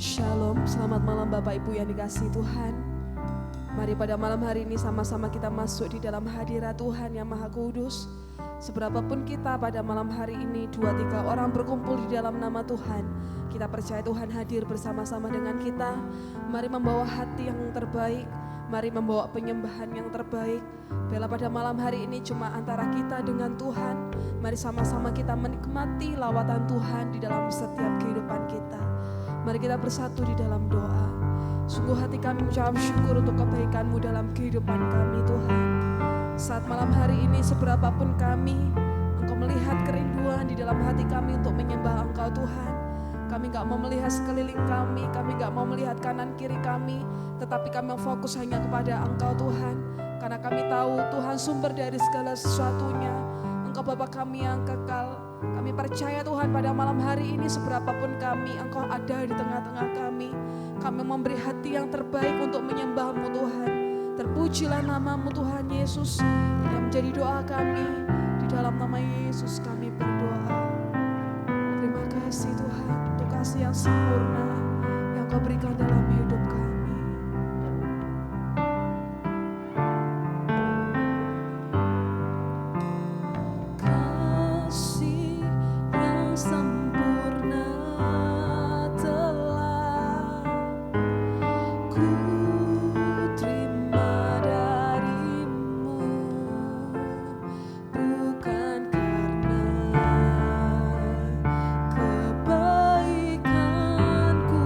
Shalom, selamat malam Bapak Ibu yang dikasihi Tuhan. Mari pada malam hari ini sama-sama kita masuk di dalam hadirat Tuhan yang Maha Kudus. Seberapapun kita pada malam hari ini, 2-3 orang berkumpul di dalam nama Tuhan. Kita percaya Tuhan hadir bersama-sama dengan kita. Mari membawa hati yang terbaik, mari membawa penyembahan yang terbaik. Bila pada malam hari ini cuma antara kita dengan Tuhan, mari sama-sama kita menikmati lawatan Tuhan di dalam setiap kehidupan kita. Mari kita bersatu di dalam doa. Sungguh hati kami mengucap syukur untuk kebaikan-Mu dalam kehidupan kami Tuhan. Saat malam hari ini seberapapun kami, Engkau melihat kerinduan di dalam hati kami untuk menyembah Engkau Tuhan. Kami gak mau melihat sekeliling kami gak mau melihat kanan kiri kami, tetapi kami fokus hanya kepada Engkau Tuhan. Karena kami tahu Tuhan sumber dari segala sesuatunya. Engkau Bapa kami yang kekal. Kami percaya Tuhan pada malam hari ini seberapapun kami, Engkau ada di tengah-tengah kami. Kami memberi hati yang terbaik untuk menyembah-Mu Tuhan. Terpujilah nama-Mu Tuhan Yesus yang menjadi doa kami. Di dalam nama Yesus kami berdoa. Terima kasih Tuhan untuk kasih yang sempurna yang Kau berikan dalam hidup kami. Kebaikanku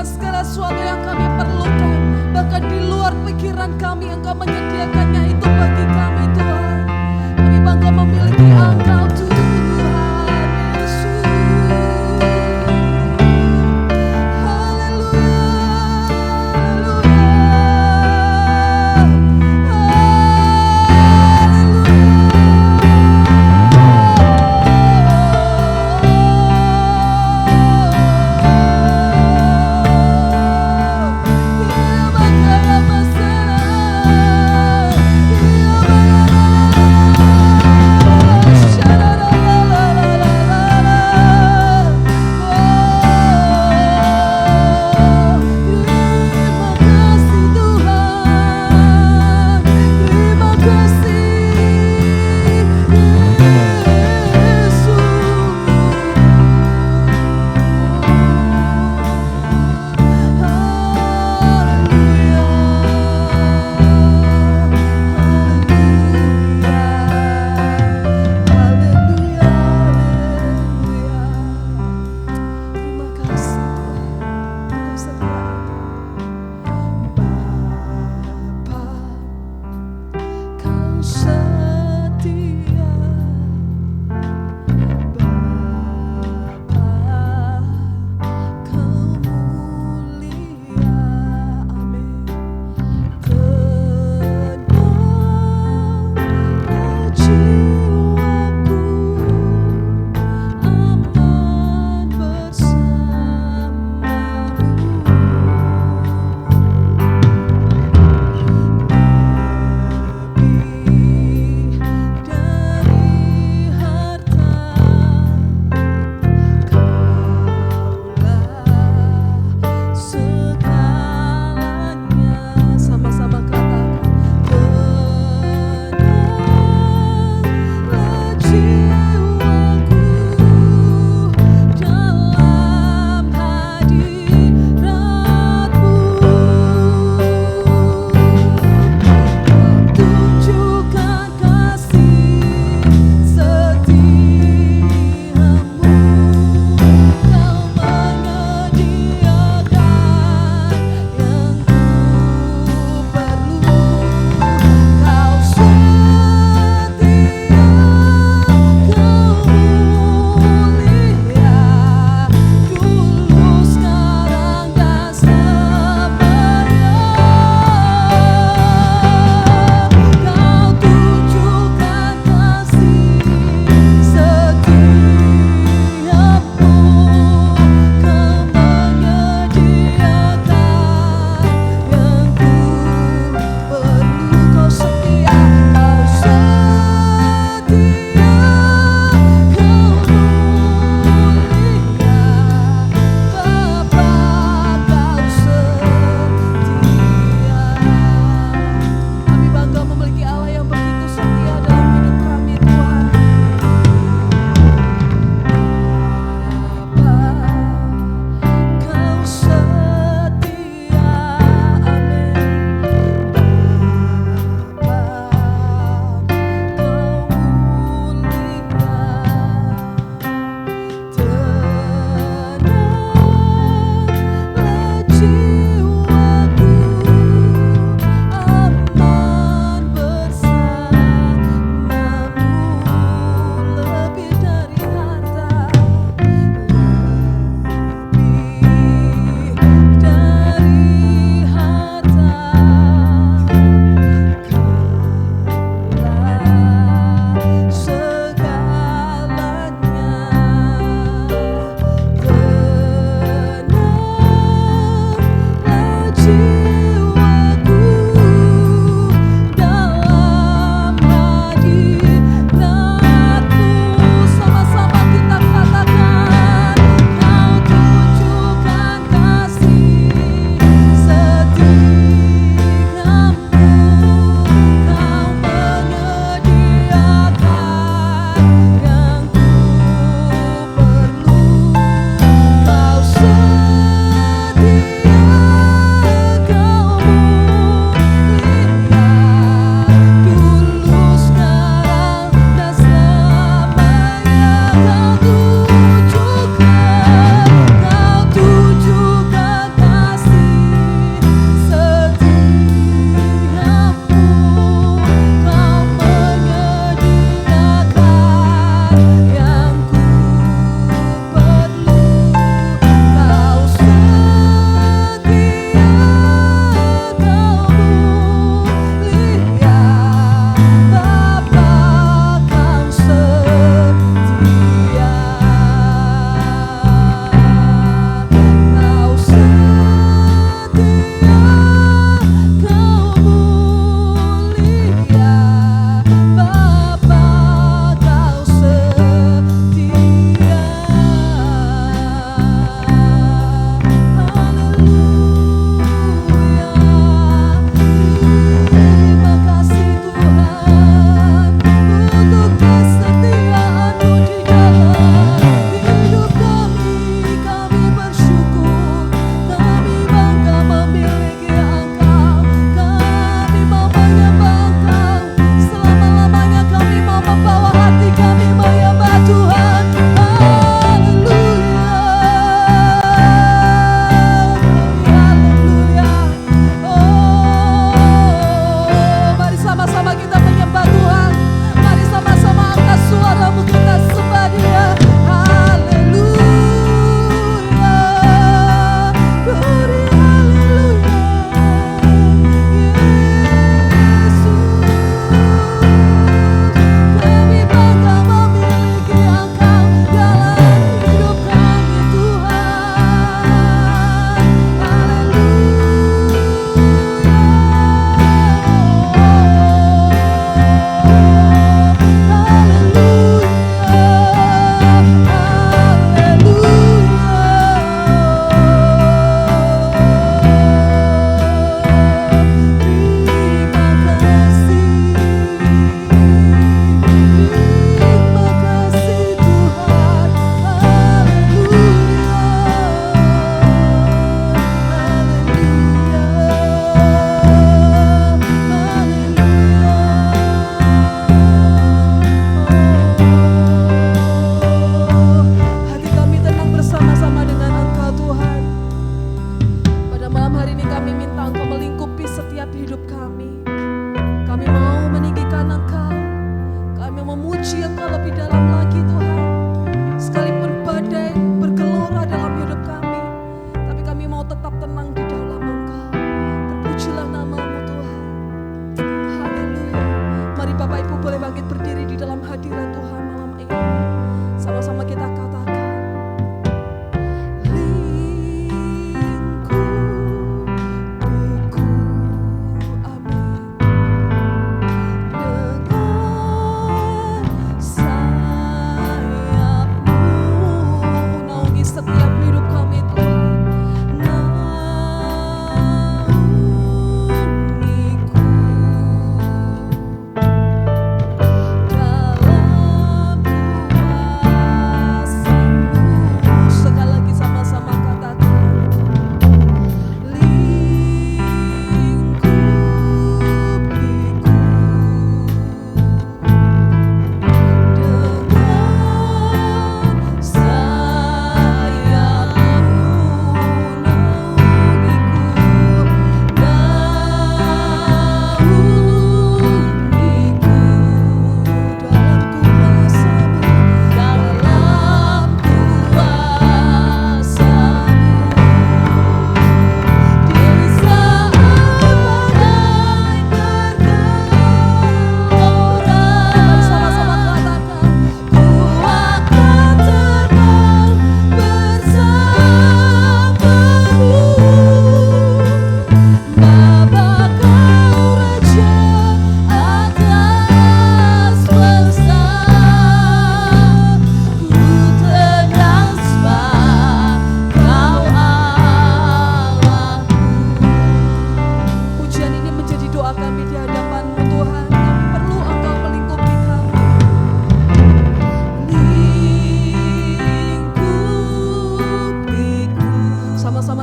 segala sesuatu yang kami perlukan, bahkan di luar pikiran kami Engkau menyediakannya itu bagi kami Tuhan. Kami bangga memiliki Engkau Tuhan Yesus. Hallelujah.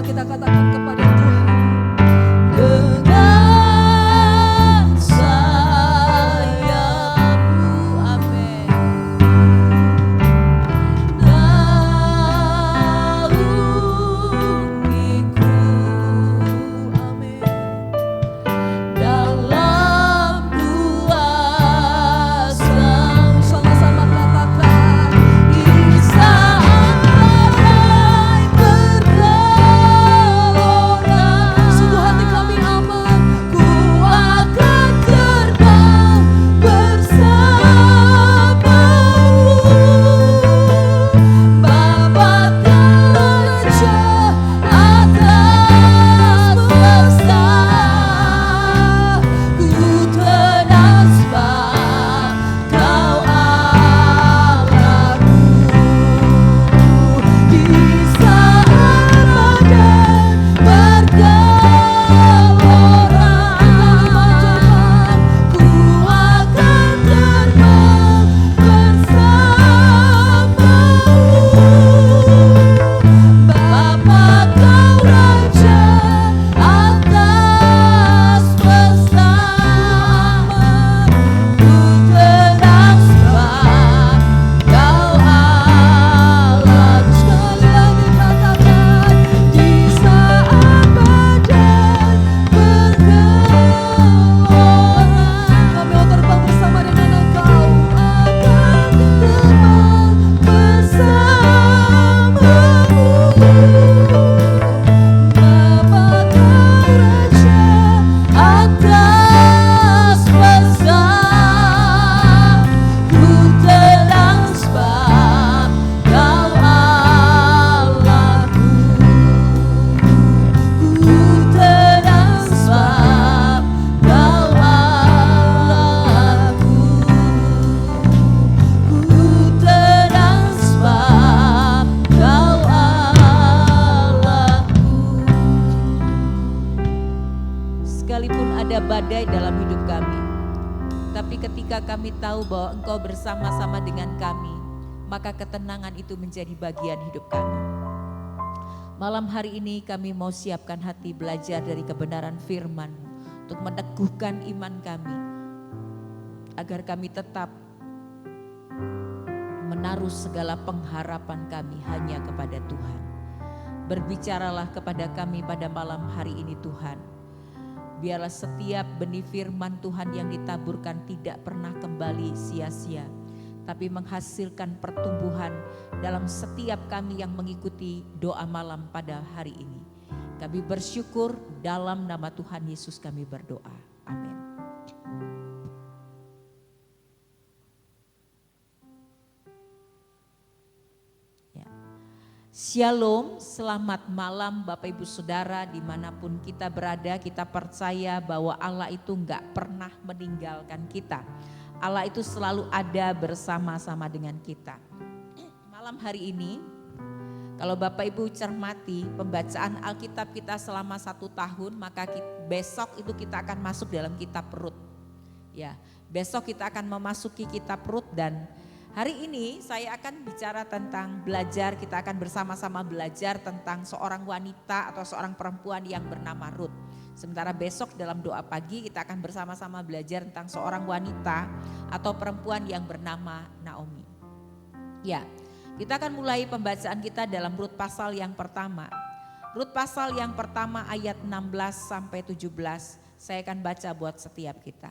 kita katakan kepada Tuhan. Dengan sayapmu, amin. Naungiku, Amin. dalam kuasa. Sama-sama katakan. Di saat badai bergelora, Sungguh hati kami aman. ku akan terbang bersamamu. Bapa Raja atas semesta, ku tenang sebab Kau Allahku. Di saat badai bergelora, ku akan terbang bersamamu. Bapa Kau Raja atas semesta, ku tenang sebab Kau Allah. Sekali lagi katakan. Di saat badai bergelora, kami mau terbang bersama dengan Engkau. Akan terbang bersamamu. Bapa Kau Raja atas semesta, ku tenang sebab Kau Allahku. Ku tenang sebab Kau Allahku. Ku tenang sebab Kau Allahku. Sekalipun ada badai dalam hidup kami, tapi ketika kami tahu bahwa Engkau bersama-sama dengan kami, maka ketenangan itu menjadi bagian hidup kami. Malam hari ini kami mau siapkan hati belajar dari kebenaran firman-Mu untuk meneguhkan iman kami, agar kami tetap menaruh segala pengharapan kami hanya kepada Tuhan. Berbicaralah kepada kami pada malam hari ini Tuhan. Biarlah setiap benih firman Tuhan yang ditaburkan tidak pernah kembali sia-sia, tapi menghasilkan pertumbuhan dalam setiap kami yang mengikuti doa malam pada hari ini. Kami bersyukur dalam nama Tuhan Yesus kami berdoa. Amin. Shalom, selamat malam Bapak Ibu Saudara dimanapun kita berada. Kita percaya bahwa Allah itu gak pernah meninggalkan kita. Allah itu selalu ada bersama-sama dengan kita. Malam hari ini kalau Bapak Ibu cermati pembacaan Alkitab kita selama 1 tahun, maka besok itu kita akan masuk dalam kitab Rut. Ya, besok kita akan memasuki kitab Rut dan hari ini saya akan bicara tentang belajar, kita akan bersama-sama belajar tentang seorang wanita atau seorang perempuan yang bernama Rut. Sementara besok dalam doa pagi kita akan bersama-sama belajar tentang seorang wanita atau perempuan yang bernama Naomi. Ya, kita akan mulai pembacaan kita dalam Rut pasal yang pertama. Rut pasal yang pertama ayat 16 sampai 17 saya akan baca buat setiap kita.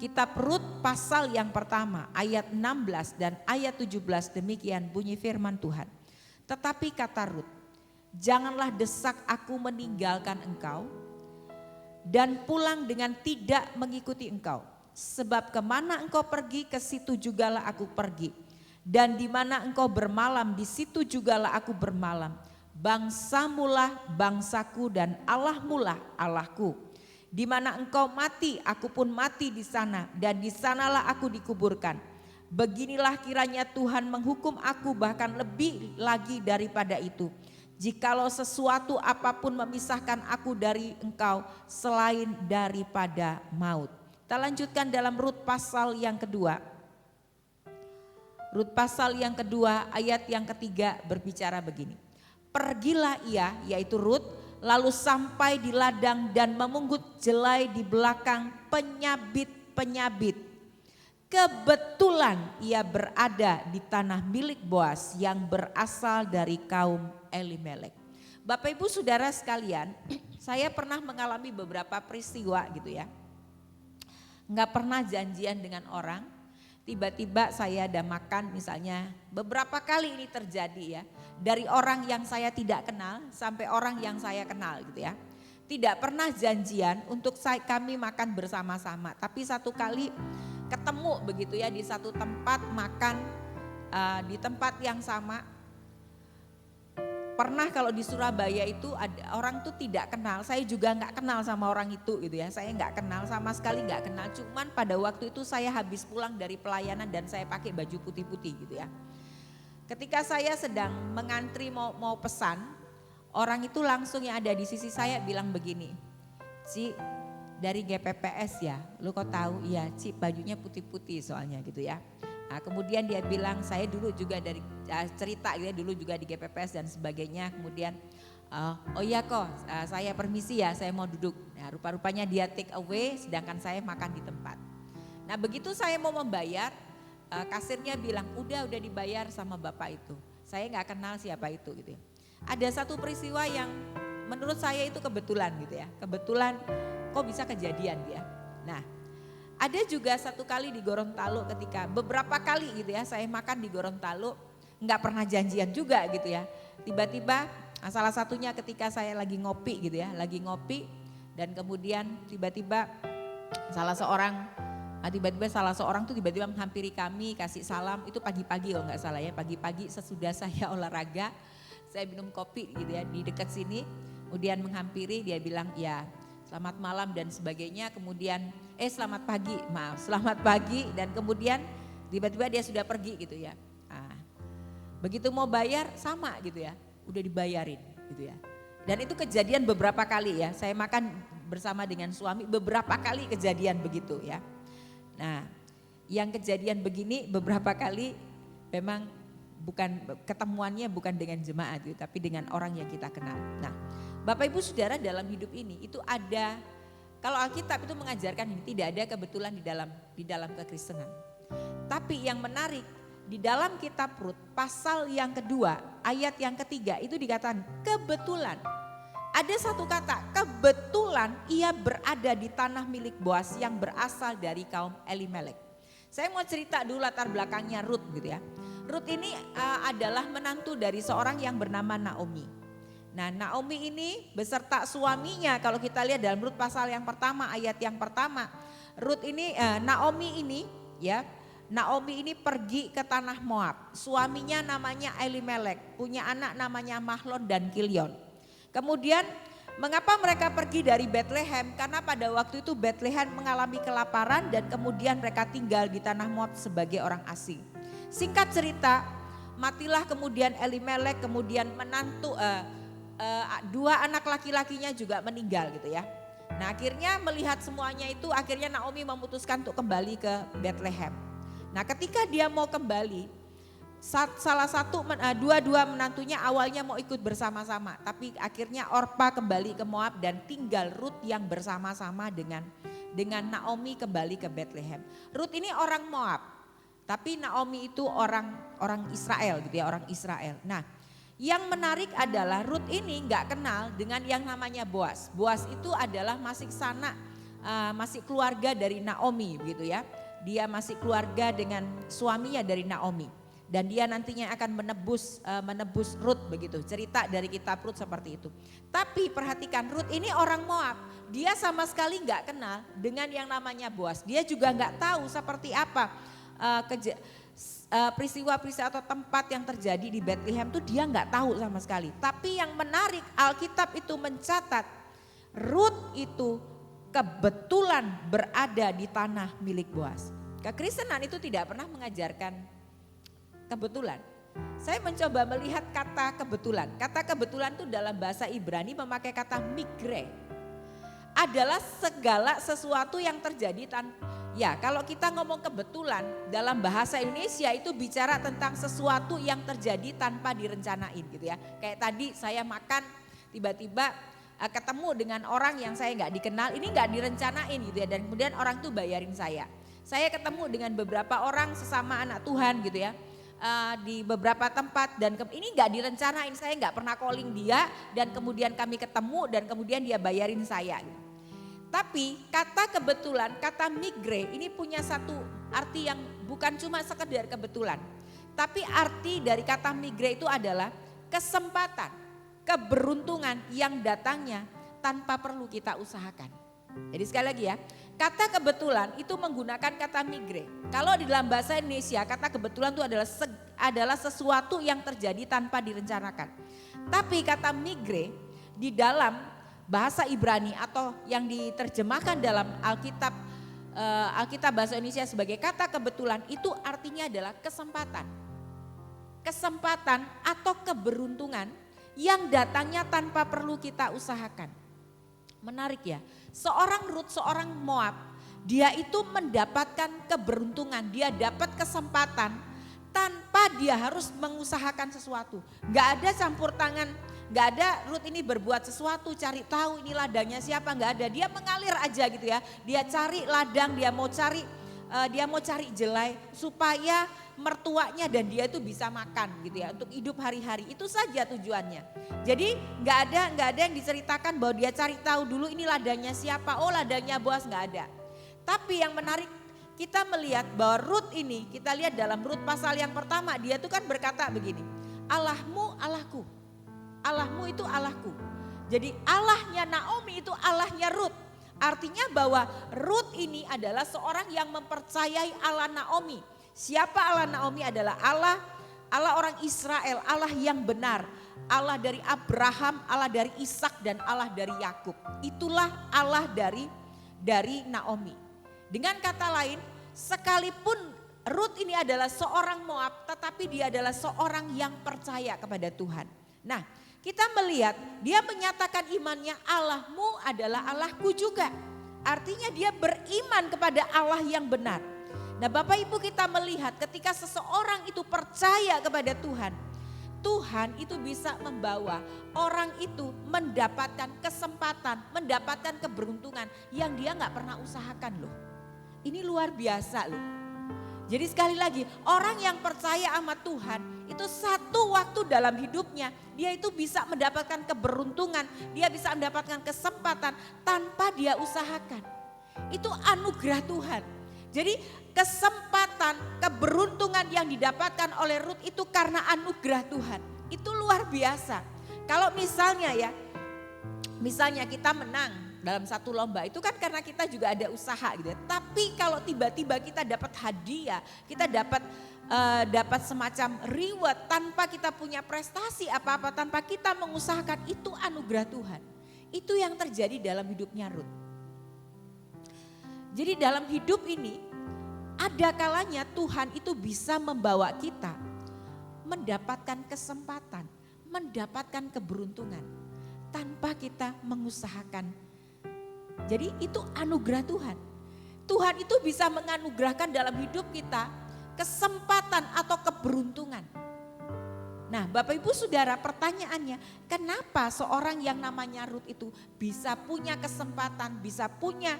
Kitab Rut pasal yang pertama ayat 16 dan ayat 17 demikian bunyi firman Tuhan. Tetapi kata Rut, janganlah desak aku meninggalkan engkau dan pulang dengan tidak mengikuti engkau. Sebab kemana engkau pergi ke situ jugalah aku pergi. Dan di mana engkau bermalam di situ jugalah aku bermalam. Bangsamulah bangsaku dan Allahmulah Allahku. Di mana engkau mati, aku pun mati di sana, dan di sanalah aku dikuburkan. Beginilah kiranya Tuhan menghukum aku bahkan lebih lagi daripada itu. Jikalau sesuatu apapun memisahkan aku dari engkau selain daripada maut. Kita lanjutkan dalam Rut pasal yang kedua. Rut pasal yang kedua ayat yang ketiga berbicara begini. Pergilah ia, yaitu Rut, lalu sampai di ladang dan memungut jelai di belakang penyabit-penyabit. Kebetulan ia berada di tanah milik Boas yang berasal dari kaum Elimelek. Bapak Ibu Saudara sekalian, saya pernah mengalami beberapa peristiwa gitu ya. Nggak pernah janjian dengan orang, tiba-tiba saya ada makan misalnya, beberapa kali ini terjadi ya. Dari orang yang saya tidak kenal sampai orang yang saya kenal gitu ya. Tidak pernah janjian untuk kami makan bersama-sama, tapi satu kali ketemu begitu ya di satu tempat makan di tempat yang sama. Pernah kalau di Surabaya itu ada orang tuh tidak kenal, saya juga nggak kenal sama orang itu gitu ya. Saya nggak kenal sama sekali, nggak kenal. Cuman pada waktu itu saya habis pulang dari pelayanan dan saya pakai baju putih-putih gitu ya. Ketika saya sedang mengantri mau pesan, orang itu langsung yang ada di sisi saya bilang begini, "Ci, dari GPPS ya, lu kok tahu?" "Iya Ci, bajunya putih-putih soalnya gitu ya." Nah, kemudian dia bilang, "Saya dulu juga dari cerita gitu ya, dulu juga di GPPS dan sebagainya." Kemudian, "Oh iya kok, saya permisi ya, saya mau duduk." Nah, rupa-rupanya dia take away sedangkan saya makan di tempat. Nah, begitu saya mau membayar, kasirnya bilang, udah dibayar sama bapak itu. Saya nggak kenal siapa itu gitu ya. Ada satu peristiwa yang menurut saya itu kebetulan gitu ya. Kebetulan kok bisa kejadian dia. Nah, ada juga satu kali di Gorontalo ketika beberapa kali gitu ya saya makan di Gorontalo, nggak pernah janjian juga gitu ya. Tiba-tiba salah satunya ketika saya lagi ngopi gitu ya, lagi ngopi dan kemudian tiba-tiba salah seorang tuh tiba-tiba menghampiri kami, kasih salam. Itu pagi-pagi kalau nggak salah ya, pagi-pagi sesudah saya olahraga, saya minum kopi gitu ya di dekat sini. Kemudian menghampiri, dia bilang ya selamat malam dan sebagainya. Kemudian selamat pagi dan kemudian tiba-tiba dia sudah pergi gitu ya. Nah, begitu mau bayar sama gitu ya, udah dibayarin gitu ya. Dan itu kejadian beberapa kali ya, saya makan bersama dengan suami beberapa kali kejadian begitu ya. Nah, yang kejadian begini beberapa kali memang ketemuannya bukan dengan jemaat gitu, tapi dengan orang yang kita kenal. Nah, Bapak Ibu Saudara, dalam hidup ini itu ada, kalau Alkitab itu mengajarkan ini tidak ada kebetulan di dalam kekristenan. Tapi yang menarik di dalam kitab Rut pasal yang kedua ayat yang ketiga itu dikatakan kebetulan. Ada satu kata, kebetulan ia berada di tanah milik Boas yang berasal dari kaum Elimelek. Saya mau cerita dulu latar belakangnya Rut gitu ya. Rut ini adalah menantu dari seorang yang bernama Naomi. Nah, Naomi ini beserta suaminya, kalau kita lihat dalam Rut pasal yang pertama ayat yang pertama, Naomi ini pergi ke tanah Moab. Suaminya namanya Elimelek, punya anak namanya Mahlon dan Kilion. Kemudian mengapa mereka pergi dari Bethlehem? Karena pada waktu itu Bethlehem mengalami kelaparan dan kemudian mereka tinggal di tanah Moab sebagai orang asing. Singkat cerita, matilah kemudian Elimelek, kemudian menantu dua anak laki-lakinya juga meninggal gitu ya. Nah, akhirnya melihat semuanya itu, akhirnya Naomi memutuskan untuk kembali ke Bethlehem. Nah, ketika dia mau kembali, dua menantunya awalnya mau ikut bersama-sama, tapi akhirnya Orpa kembali ke Moab dan tinggal Rut yang bersama-sama dengan Naomi kembali ke Bethlehem. Rut ini orang Moab, tapi Naomi itu orang Israel gitu ya, orang Israel. Nah, yang menarik adalah Rut ini nggak kenal dengan yang namanya Boas. Boas itu adalah masih keluarga dari Naomi begitu ya. Dia masih keluarga dengan suaminya dari Naomi. Dan dia nantinya akan menebus Rut begitu. Cerita dari kitab Rut seperti itu. Tapi perhatikan, Rut ini orang Moab. Dia sama sekali nggak kenal dengan yang namanya Boas. Dia juga nggak tahu seperti apa peristiwa-peristiwa atau tempat yang terjadi di Bethlehem itu dia nggak tahu sama sekali. Tapi yang menarik, Alkitab itu mencatat Rut itu kebetulan berada di tanah milik Boas. Kekristenan itu tidak pernah mengajarkan kebetulan. Saya mencoba melihat kata kebetulan. Kata kebetulan itu dalam bahasa Ibrani memakai kata mikre. Adalah segala sesuatu yang terjadi Ya, kalau kita ngomong kebetulan dalam bahasa Indonesia itu bicara tentang sesuatu yang terjadi tanpa direncanain gitu ya. Kayak tadi saya makan tiba-tiba ketemu dengan orang yang saya nggak dikenal, ini nggak direncanain gitu ya, dan kemudian orang tuh bayarin saya. Saya ketemu dengan beberapa orang sesama anak Tuhan gitu ya, di beberapa tempat, dan ini nggak direncanain, saya nggak pernah calling dia, dan kemudian kami ketemu dan kemudian dia bayarin saya. Gitu. Tapi kata kebetulan, kata migre ini punya satu arti yang bukan cuma sekedar kebetulan. Tapi arti dari kata migre itu adalah kesempatan, keberuntungan yang datangnya tanpa perlu kita usahakan. Jadi sekali lagi ya, kata kebetulan itu menggunakan kata migre. Kalau di dalam bahasa Indonesia kata kebetulan itu adalah sesuatu yang terjadi tanpa direncanakan. Tapi kata migre di dalam bahasa Ibrani atau yang diterjemahkan dalam Alkitab bahasa Indonesia sebagai kata kebetulan itu artinya adalah kesempatan. Kesempatan atau keberuntungan yang datangnya tanpa perlu kita usahakan. Menarik ya, seorang Rut, seorang Moab, dia itu mendapatkan keberuntungan, dia dapat kesempatan tanpa dia harus mengusahakan sesuatu. Gak ada campur tangan. Gak ada Rut ini berbuat sesuatu, cari tahu ini ladangnya siapa, gak ada. Dia mengalir aja gitu ya. Dia cari ladang, dia mau cari jelai supaya mertuanya dan dia itu bisa makan gitu ya, untuk hidup hari-hari. Itu saja tujuannya. Jadi gak ada yang diceritakan bahwa dia cari tahu dulu ini ladangnya siapa, oh ladangnya Boas, gak ada. Tapi yang menarik kita melihat bahwa Rut ini, kita lihat dalam Rut pasal yang pertama, dia tuh kan berkata begini, Allahmu Allahku. Allahmu itu Allahku. Jadi Allahnya Naomi itu Allahnya Rut. Artinya bahwa Rut ini adalah seorang yang mempercayai Allah Naomi. Siapa Allah Naomi? Adalah Allah orang Israel, Allah yang benar. Allah dari Abraham, Allah dari Ishak dan Allah dari Yakub. Itulah Allah dari Naomi. Dengan kata lain, sekalipun Rut ini adalah seorang Moab, tetapi dia adalah seorang yang percaya kepada Tuhan. Nah, kita melihat dia menyatakan imannya, Allahmu adalah Allahku juga. Artinya dia beriman kepada Allah yang benar. Nah Bapak Ibu, kita melihat ketika seseorang itu percaya kepada Tuhan, Tuhan itu bisa membawa orang itu mendapatkan kesempatan, mendapatkan keberuntungan yang dia gak pernah usahakan loh. Ini luar biasa loh. Jadi sekali lagi, orang yang percaya sama Tuhan itu satu waktu dalam hidupnya dia itu bisa mendapatkan keberuntungan, dia bisa mendapatkan kesempatan tanpa dia usahakan. Itu anugerah Tuhan. Jadi kesempatan, keberuntungan yang didapatkan oleh Rut itu karena anugerah Tuhan. Itu luar biasa. Kalau misalnya kita menang dalam satu lomba itu kan karena kita juga ada usaha gitu ya. Tapi kalau tiba-tiba kita dapat hadiah, kita dapat semacam reward tanpa kita punya prestasi apa-apa, tanpa kita mengusahakan, itu anugerah Tuhan. Itu yang terjadi dalam hidupnya Rut. Jadi dalam hidup ini ada kalanya Tuhan itu bisa membawa kita mendapatkan kesempatan, mendapatkan keberuntungan tanpa kita mengusahakan. Jadi itu anugerah Tuhan. Tuhan itu bisa menganugerahkan dalam hidup kita kesempatan atau keberuntungan. Nah Bapak Ibu Saudara, pertanyaannya, kenapa seorang yang namanya Rut itu bisa punya kesempatan, bisa punya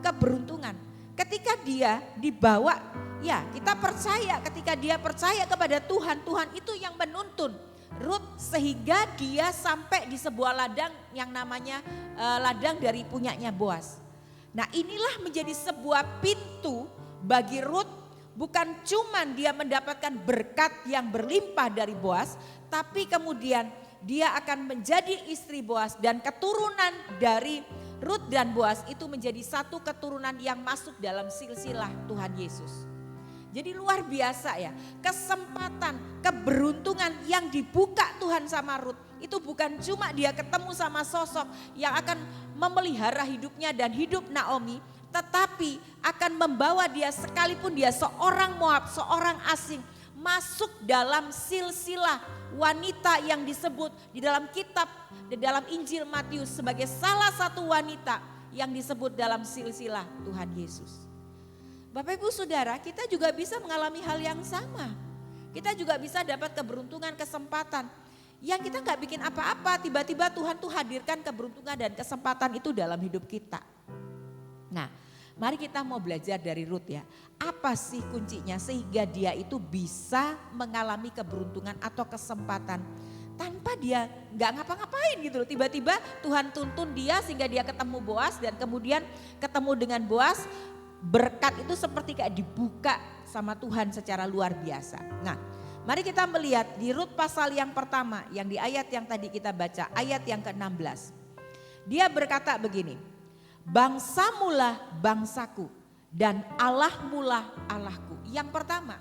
keberuntungan? Ketika dia dibawa, ya kita percaya, ketika dia percaya kepada Tuhan, Tuhan itu yang menuntun Rut sehingga dia sampai di sebuah ladang yang namanya ladang dari punyanya Boas. Nah inilah menjadi sebuah pintu bagi Rut, bukan cuman dia mendapatkan berkat yang berlimpah dari Boas, tapi kemudian dia akan menjadi istri Boas dan keturunan dari Rut dan Boas itu menjadi satu keturunan yang masuk dalam silsilah Tuhan Yesus. Jadi luar biasa ya, kesempatan, keberuntungan yang dibuka Tuhan sama Rut. Itu bukan cuma dia ketemu sama sosok yang akan memelihara hidupnya dan hidup Naomi. Tetapi akan membawa dia, sekalipun dia seorang Moab, seorang asing, masuk dalam silsilah wanita yang disebut di dalam kitab, di dalam Injil Matius sebagai salah satu wanita yang disebut dalam silsilah Tuhan Yesus. Bapak Ibu Saudara, kita juga bisa mengalami hal yang sama. Kita juga bisa dapat keberuntungan, kesempatan yang kita nggak bikin apa-apa, tiba-tiba Tuhan tuh hadirkan keberuntungan dan kesempatan itu dalam hidup kita. Nah, mari kita mau belajar dari Rut ya. Apa sih kuncinya sehingga dia itu bisa mengalami keberuntungan atau kesempatan tanpa dia nggak ngapa-ngapain gitu loh. Tiba-tiba Tuhan tuntun dia sehingga dia ketemu Boas, dan kemudian ketemu dengan Boas, berkat itu seperti kayak dibuka sama Tuhan secara luar biasa. Nah, mari kita melihat di Rut pasal yang pertama yang di ayat yang tadi kita baca, ayat yang ke-16. Dia berkata begini, bangsamulah bangsaku dan Allahmulah Allahku. Yang pertama,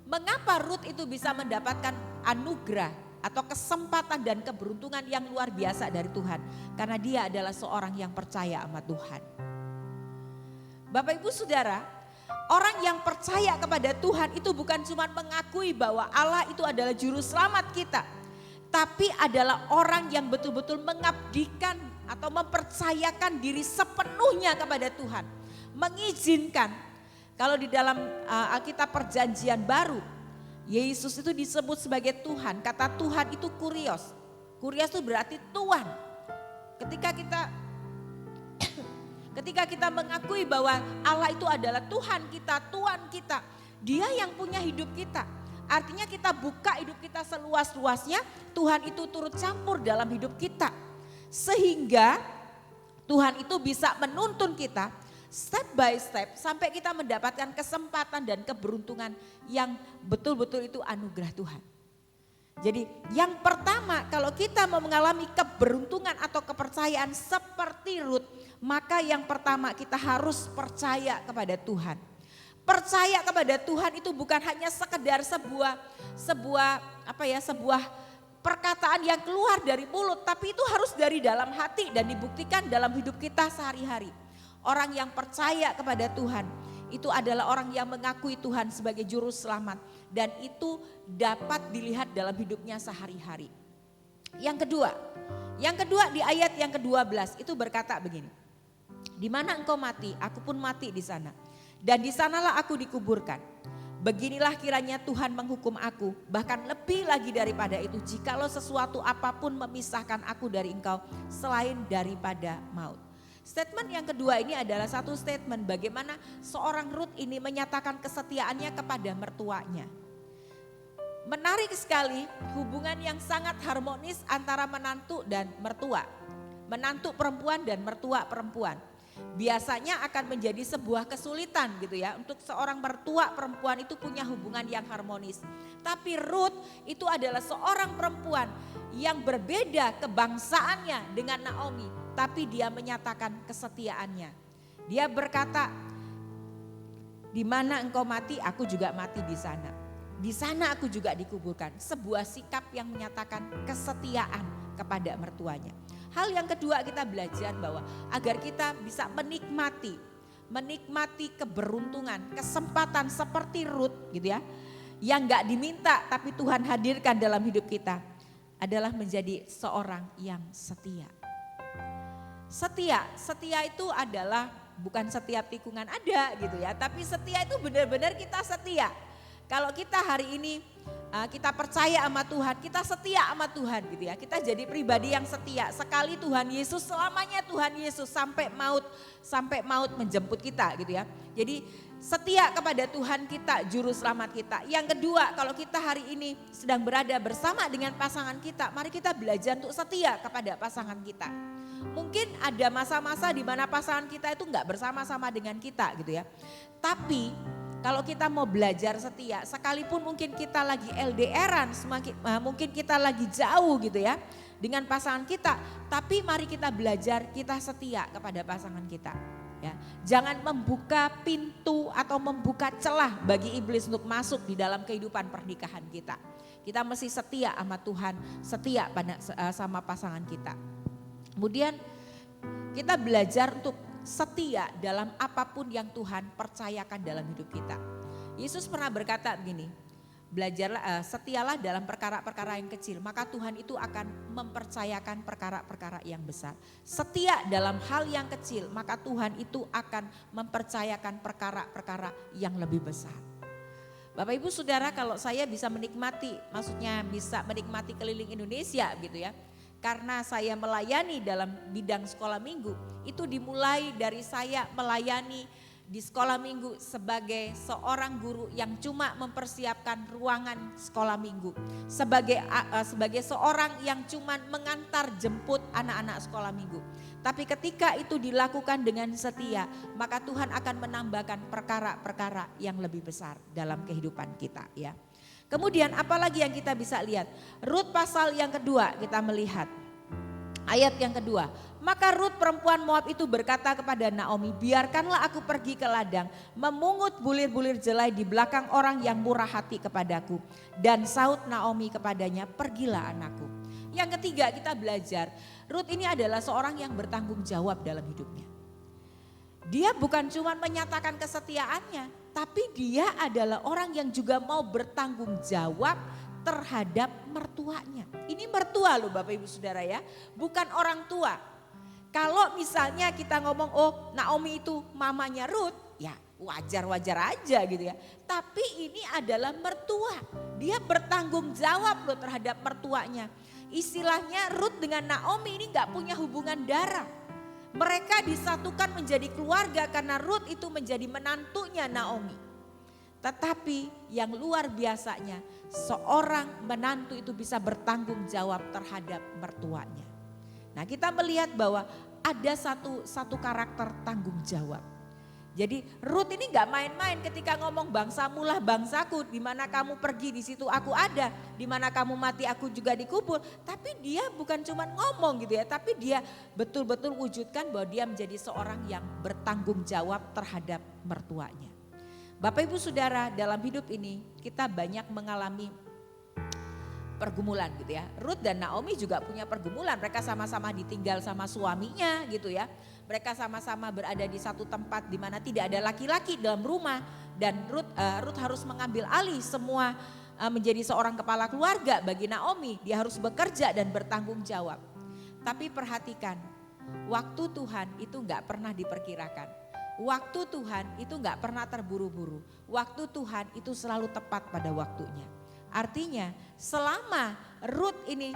mengapa Rut itu bisa mendapatkan anugerah atau kesempatan dan keberuntungan yang luar biasa dari Tuhan? Karena dia adalah seorang yang percaya sama Tuhan. Bapak Ibu Saudara, orang yang percaya kepada Tuhan itu bukan cuma mengakui bahwa Allah itu adalah juru selamat kita, tapi adalah orang yang betul-betul mengabdikan atau mempercayakan diri sepenuhnya kepada Tuhan. Mengizinkan, kalau di dalam Alkitab Perjanjian Baru, Yesus itu disebut sebagai Tuhan. Kata Tuhan itu kurios. Kurios itu berarti Tuhan. Ketika kita mengakui bahwa Allah itu adalah Tuhan kita, Tuhan kita, Dia yang punya hidup kita. Artinya kita buka hidup kita seluas-luasnya, Tuhan itu turut campur dalam hidup kita. Sehingga Tuhan itu bisa menuntun kita step by step sampai kita mendapatkan kesempatan dan keberuntungan yang betul-betul itu anugerah Tuhan. Jadi yang pertama, kalau kita mau mengalami keberuntungan atau kepercayaan seperti Rut, maka yang pertama kita harus percaya kepada Tuhan. Percaya kepada Tuhan itu bukan hanya sekedar sebuah perkataan yang keluar dari mulut, tapi itu harus dari dalam hati dan dibuktikan dalam hidup kita sehari-hari. Orang yang percaya kepada Tuhan itu adalah orang yang mengakui Tuhan sebagai juru selamat, dan itu dapat dilihat dalam hidupnya sehari-hari. Yang kedua di ayat yang ke-12 itu berkata begini. Di mana engkau mati, aku pun mati di sana. Dan di sanalah aku dikuburkan. Beginilah kiranya Tuhan menghukum aku, bahkan lebih lagi daripada itu, jikalau sesuatu apapun memisahkan aku dari engkau selain daripada maut. Statement yang kedua ini adalah satu statement bagaimana seorang Rut ini menyatakan kesetiaannya kepada mertuanya. Menarik sekali hubungan yang sangat harmonis antara menantu dan mertua. Menantu perempuan dan mertua perempuan. Biasanya akan menjadi sebuah kesulitan gitu ya untuk seorang mertua perempuan itu punya hubungan yang harmonis. Tapi Rut itu adalah seorang perempuan yang berbeda kebangsaannya dengan Naomi, tapi dia menyatakan kesetiaannya. Dia berkata, di mana engkau mati, aku juga mati di sana. Di sana aku juga dikuburkan. Sebuah sikap yang menyatakan kesetiaan kepada mertuanya. Hal yang kedua kita belajar bahwa agar kita bisa menikmati keberuntungan, kesempatan seperti Rut gitu ya. Yang gak diminta tapi Tuhan hadirkan dalam hidup kita adalah menjadi seorang yang setia. Setia itu adalah bukan setiap tikungan ada gitu ya. Tapi setia itu benar-benar kita setia. Kalau kita hari ini kita percaya sama Tuhan, kita setia sama Tuhan gitu ya. Kita jadi pribadi yang setia. Sekali Tuhan Yesus, selamanya Tuhan Yesus sampai maut menjemput kita gitu ya. Jadi setia kepada Tuhan kita, juru selamat kita. Yang kedua, kalau kita hari ini sedang berada bersama dengan pasangan kita, mari kita belajar untuk setia kepada pasangan kita. Mungkin ada masa-masa di mana pasangan kita itu enggak bersama-sama dengan kita gitu ya. Tapi kalau kita mau belajar setia, sekalipun mungkin kita lagi LDRan, mungkin kita lagi jauh gitu ya dengan pasangan kita, tapi mari kita belajar kita setia kepada pasangan kita. Ya, jangan membuka pintu atau membuka celah bagi iblis untuk masuk di dalam kehidupan pernikahan kita. Kita mesti setia sama Tuhan, setia sama pasangan kita. Kemudian kita belajar untuk setia dalam apapun yang Tuhan percayakan dalam hidup kita. Yesus pernah berkata begini, belajarlah, setialah dalam perkara-perkara yang kecil, maka Tuhan itu akan mempercayakan perkara-perkara yang besar. Setia dalam hal yang kecil, maka Tuhan itu akan mempercayakan perkara-perkara yang lebih besar. Bapak Ibu Saudara, kalau saya bisa menikmati, maksudnya bisa menikmati keliling Indonesia gitu ya. Karena saya melayani dalam bidang sekolah minggu, itu dimulai dari saya melayani di sekolah minggu sebagai seorang guru yang cuma mempersiapkan ruangan sekolah minggu. Sebagai seorang yang cuma mengantar jemput anak-anak sekolah minggu. Tapi ketika itu dilakukan dengan setia, maka Tuhan akan menambahkan perkara-perkara yang lebih besar dalam kehidupan kita ya. Kemudian apalagi yang kita bisa lihat? Rut pasal yang kedua kita melihat. Ayat yang kedua, maka Rut perempuan Moab itu berkata kepada Naomi, biarkanlah aku pergi ke ladang, memungut bulir-bulir jelai di belakang orang yang murah hati kepadaku. Dan sahut Naomi kepadanya, pergilah anakku. Yang ketiga kita belajar, Rut ini adalah seorang yang bertanggung jawab dalam hidupnya. Dia bukan cuma menyatakan kesetiaannya, tapi dia adalah orang yang juga mau bertanggung jawab terhadap mertuanya. Ini mertua loh Bapak Ibu Saudara ya, bukan orang tua. Kalau misalnya kita ngomong oh Naomi itu mamanya Rut, ya wajar-wajar aja gitu ya. Tapi ini adalah mertua, dia bertanggung jawab loh terhadap mertuanya. Istilahnya Rut dengan Naomi ini gak punya hubungan darah. Mereka disatukan menjadi keluarga karena Rut itu menjadi menantunya Naomi. Tetapi yang luar biasanya seorang menantu itu bisa bertanggung jawab terhadap mertuanya. Nah kita melihat bahwa ada satu karakter tanggung jawab. Jadi Rut ini gak main-main ketika ngomong bangsamu lah bangsaku, di mana kamu pergi di situ aku ada, di mana kamu mati aku juga dikubur. Tapi dia bukan cuma ngomong gitu ya, tapi dia betul-betul wujudkan bahwa dia menjadi seorang yang bertanggung jawab terhadap mertuanya. Bapak Ibu Saudara, dalam hidup ini kita banyak mengalami pergumulan gitu ya. Rut dan Naomi juga punya pergumulan, mereka sama-sama ditinggal sama suaminya gitu ya. Mereka sama-sama berada di satu tempat di mana tidak ada laki-laki dalam rumah. Dan Rut harus mengambil alih semua menjadi seorang kepala keluarga bagi Naomi. Dia harus bekerja dan bertanggung jawab. Tapi perhatikan, waktu Tuhan itu gak pernah diperkirakan. Waktu Tuhan itu gak pernah terburu-buru. Waktu Tuhan itu selalu tepat pada waktunya. Artinya selama Rut ini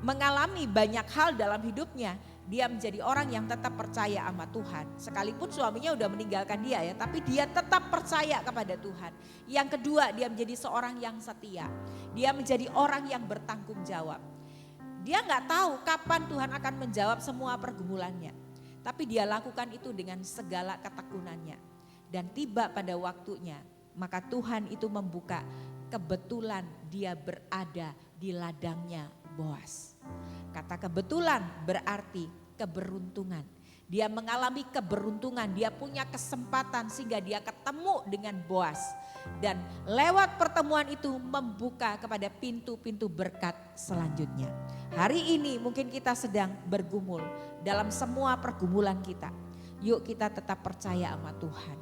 mengalami banyak hal dalam hidupnya, dia menjadi orang yang tetap percaya sama Tuhan. Sekalipun suaminya udah meninggalkan dia ya, tapi dia tetap percaya kepada Tuhan. Yang kedua, dia menjadi seorang yang setia. Dia menjadi orang yang bertanggung jawab. Dia gak tahu kapan Tuhan akan menjawab semua pergumulannya. Tapi dia lakukan itu dengan segala ketekunannya. Dan tiba pada waktunya, maka Tuhan itu membuka, kebetulan dia berada di ladangnya Boas. Kata kebetulan berarti keberuntungan. Dia mengalami keberuntungan, dia punya kesempatan sehingga dia ketemu dengan Boas. Dan lewat pertemuan itu membuka kepada pintu-pintu berkat selanjutnya. Hari ini mungkin kita sedang bergumul dalam semua pergumulan kita. Yuk kita tetap percaya sama Tuhan.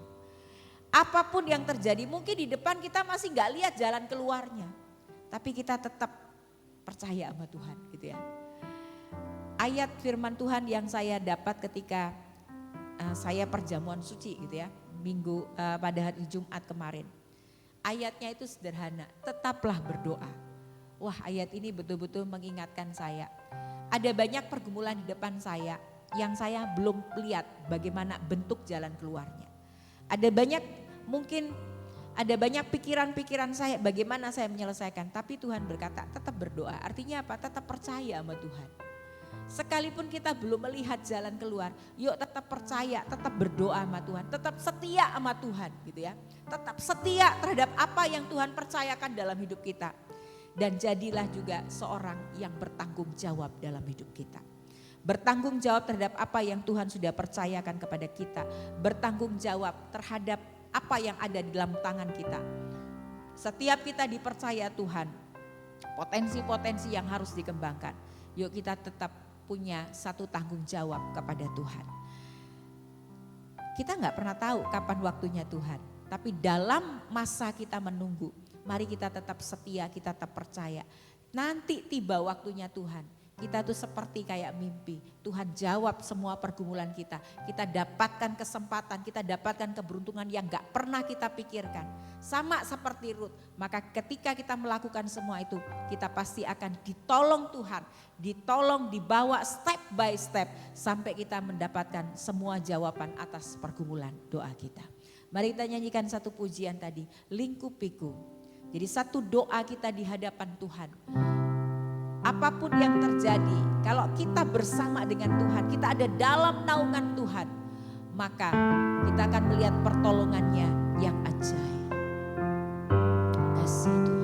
Apapun yang terjadi, mungkin di depan kita masih gak lihat jalan keluarnya. Tapi kita tetap percaya sama Tuhan gitu ya. Ayat firman Tuhan yang saya dapat ketika saya perjamuan suci gitu ya. Minggu pada hari Jumat kemarin. Ayatnya itu sederhana, tetaplah berdoa. Wah ayat ini betul-betul mengingatkan saya. Ada banyak pergumulan di depan saya yang saya belum lihat bagaimana bentuk jalan keluarnya. Ada banyak pikiran-pikiran saya bagaimana saya menyelesaikan. Tapi Tuhan berkata tetap berdoa, artinya apa? Tetap percaya sama Tuhan. Sekalipun kita belum melihat jalan keluar, yuk tetap percaya, tetap berdoa sama Tuhan, tetap setia sama Tuhan gitu ya. Tetap setia terhadap apa yang Tuhan percayakan dalam hidup kita. Dan jadilah juga seorang yang bertanggung jawab dalam hidup kita. Bertanggung jawab terhadap apa yang Tuhan sudah percayakan kepada kita. Bertanggung jawab terhadap apa yang ada di dalam tangan kita. Setiap kita dipercaya Tuhan, potensi-potensi yang harus dikembangkan. Yuk kita tetap punya satu tanggung jawab kepada Tuhan. Kita gak pernah tahu kapan waktunya Tuhan. Tapi dalam masa kita menunggu, Mari kita tetap setia, kita tetap percaya. Nanti tiba waktunya Tuhan. Kita tuh seperti kayak mimpi. Tuhan jawab semua pergumulan kita. Kita dapatkan kesempatan, kita dapatkan keberuntungan yang gak pernah kita pikirkan. Sama seperti Ruth. Maka ketika kita melakukan semua itu, kita pasti akan ditolong Tuhan. Ditolong, dibawa step by step. Sampai kita mendapatkan semua jawaban atas pergumulan doa kita. Mari kita nyanyikan satu pujian tadi. Lingkupiku. Jadi satu doa kita di hadapan Tuhan. Apapun yang terjadi, kalau kita bersama dengan Tuhan, kita ada dalam naungan Tuhan, maka kita akan melihat pertolongannya yang ajaib. Kasih Tuhan.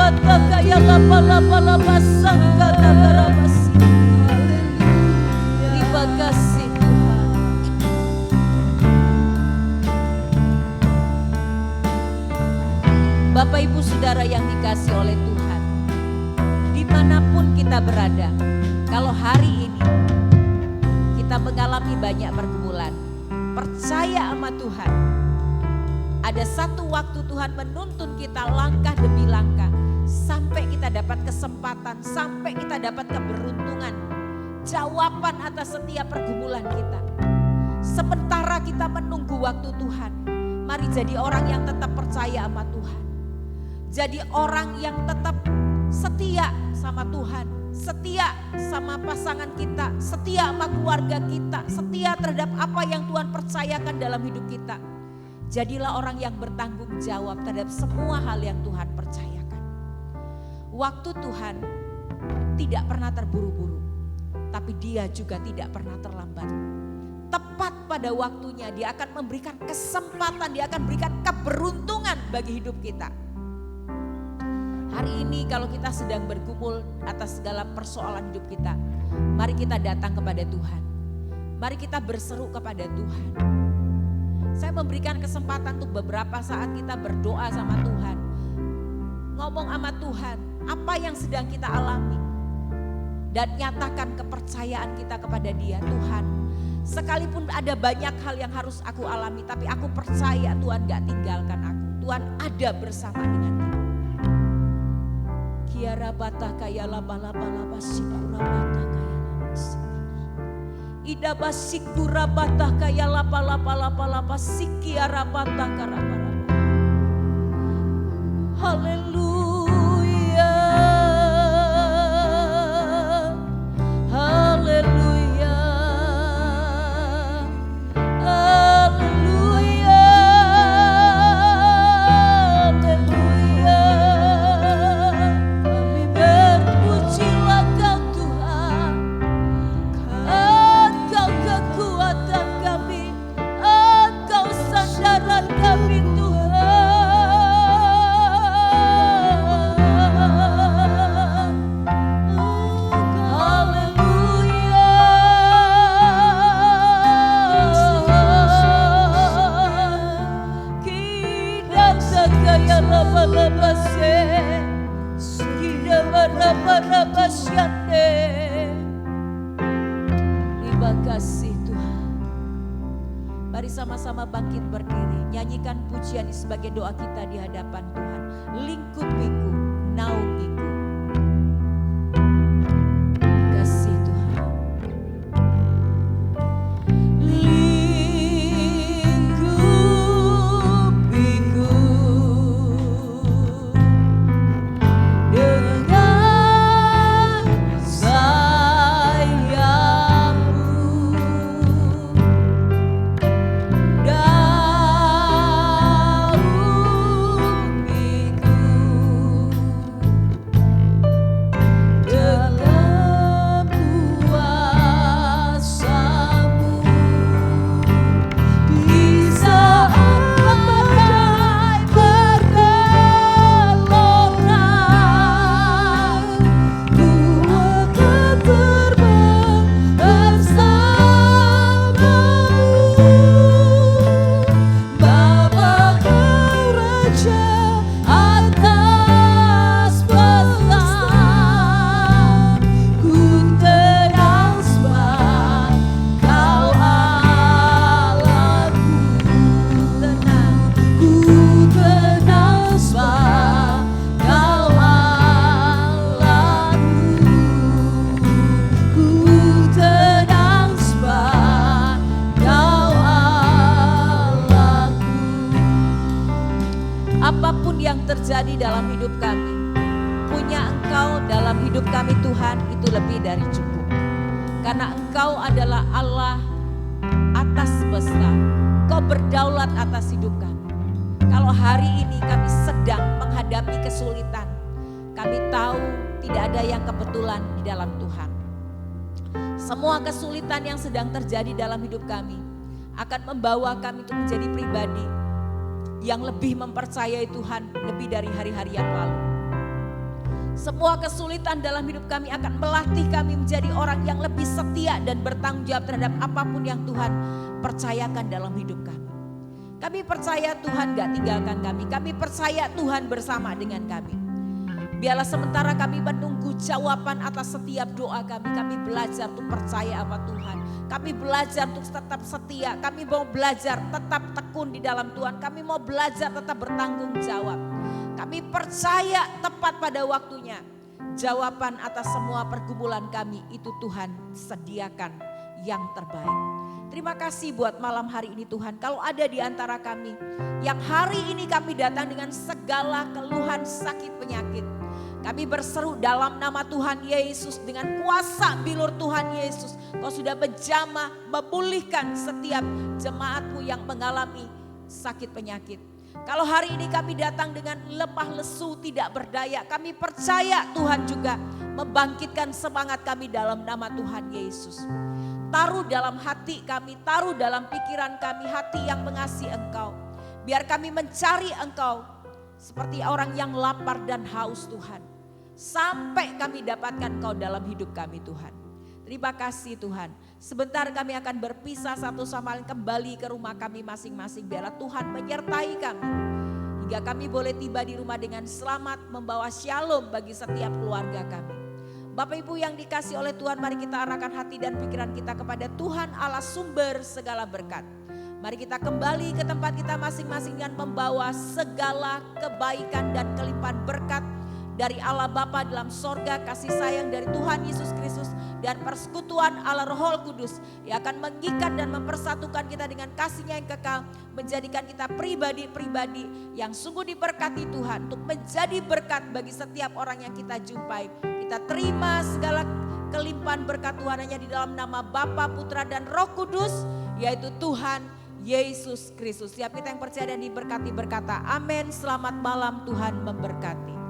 bata kaya lapa lapa lapa sangka tagarabasi. Terima kasih Tuhan. Bapak Ibu Saudara yang dikasihi oleh Tuhan, dimanapun kita berada, kalau hari ini kita mengalami banyak pergumulan, percaya sama Tuhan. Ada satu waktu Tuhan menuntun kita langkah demi langkah, sampai kita dapat kesempatan, sampai kita dapat keberuntungan, jawaban atas setiap pergumulan kita. Sementara kita menunggu waktu Tuhan, mari jadi orang yang tetap percaya sama Tuhan. Jadi orang yang tetap setia sama Tuhan, setia sama pasangan kita, setia sama keluarga kita, setia terhadap apa yang Tuhan percayakan dalam hidup kita. Jadilah orang yang bertanggung jawab terhadap semua hal yang Tuhan percayakan. Waktu Tuhan tidak pernah terburu-buru, tapi Dia juga tidak pernah terlambat. Tepat pada waktunya Dia akan memberikan kesempatan, Dia akan berikan keberuntungan bagi hidup kita. Hari ini kalau kita sedang bergumul atas segala persoalan hidup kita, mari kita datang kepada Tuhan. Mari kita berseru kepada Tuhan. Saya memberikan kesempatan untuk beberapa saat kita berdoa sama Tuhan. Ngomong sama Tuhan, apa yang sedang kita alami. Dan nyatakan kepercayaan kita kepada Dia. Tuhan, sekalipun ada banyak hal yang harus aku alami, tapi aku percaya Tuhan gak tinggalkan aku. Tuhan ada bersama dengan kita. Kiara bata kaya laba laba laba sikura bata kaya laba sikura. Ida basikura bata kaya laba laba laba laba sikiara bata karaba raba. Haleluya. Haleluya. Haleluya. Haleluya. Kami berpujilah Kau Tuhan. Engkau kekuatan kami, Engkau sandaran kami Tuhan. Haleluya. Kidang sakaya laba-laba se, kidang baraba-raba syande. Terima kasih Tuhan. Mari sama-sama bangkit berdiri, nyanyikan pujian ini sebagai doa kita di hadapan Tuhan. Lingkupiku, naungiku. Kasih Tuhan. Lingkupiku dengan sayapmu, dalam kuasamu. Di saat badai bergelora, ku akan terbang bersamamu. Bapa Kau Raja atas pesan, ku tenang sebab Kau Allahku. Ku tenang sebab Kau Allahku. Ku tenang sebab Kau Allahku. Apapun yang terjadi dalam hidup kami, punya Engkau dalam hidup kami Tuhan, itu lebih dari cukup. Karena Engkau adalah Allah atas semesta. Kau berdaulat atas hidup kami. Kalau hari ini kami sedang menghadapi kesulitan, kami tahu tidak ada yang kebetulan di dalam Tuhan. Semua kesulitan yang sedang terjadi dalam hidup kami akan membawa kami untuk menjadi pribadi yang lebih mempercayai Tuhan lebih dari hari-hari yang lalu. Semua kesulitan dalam hidup kami akan melatih kami menjadi orang yang lebih setia dan bertanggung jawab terhadap apapun yang Tuhan percayakan dalam hidup kami. Kami percaya Tuhan gak tinggalkan kami. Kami percaya Tuhan bersama dengan kami. Biarlah sementara kami menunggu jawaban atas setiap doa kami belajar untuk percaya apa Tuhan. Kami belajar untuk tetap setia. Kami mau belajar tetap tekun di dalam Tuhan. Kami mau belajar tetap bertanggung jawab. Kami percaya tepat pada waktunya. Jawaban atas semua pergumulan kami itu Tuhan sediakan yang terbaik. Terima kasih buat malam hari ini Tuhan. Kalau ada di antara kami yang hari ini kami datang dengan segala keluhan sakit penyakit. Kami berseru dalam nama Tuhan Yesus, dengan kuasa bilur Tuhan Yesus. Kau sudah menjamah memulihkan setiap jemaatmu yang mengalami sakit penyakit. Kalau hari ini kami datang dengan lemah lesu tidak berdaya, kami percaya Tuhan juga membangkitkan semangat kami dalam nama Tuhan Yesus. Taruh dalam hati kami, taruh dalam pikiran kami hati yang mengasihi Engkau. Biar kami mencari Engkau seperti orang yang lapar dan haus Tuhan. Sampai kami dapatkan Engkau dalam hidup kami Tuhan. Terima kasih Tuhan. Sebentar kami akan berpisah satu sama lain kembali ke rumah kami masing-masing. Biarlah Tuhan menyertai kami. Hingga kami boleh tiba di rumah dengan selamat, membawa shalom bagi setiap keluarga kami. Bapak Ibu yang dikasih oleh Tuhan, mari kita arahkan hati dan pikiran kita kepada Tuhan Allah sumber segala berkat. Mari kita kembali ke tempat kita masing-masing dan membawa segala kebaikan dan kelimpahan berkat dari Allah Bapa dalam sorga, kasih sayang dari Tuhan Yesus Kristus dan persekutuan Allah Roh Kudus yang akan mengikat dan mempersatukan kita dengan kasih-Nya yang kekal, menjadikan kita pribadi-pribadi yang sungguh diberkati Tuhan untuk menjadi berkat bagi setiap orang yang kita jumpai. Kita terima segala kelimpahan berkat Tuhan hanya di dalam nama Bapa, Putra dan Roh Kudus, yaitu Tuhan Yesus Kristus. Setiap kita yang percaya dan diberkati berkata amin. Selamat malam, Tuhan memberkati.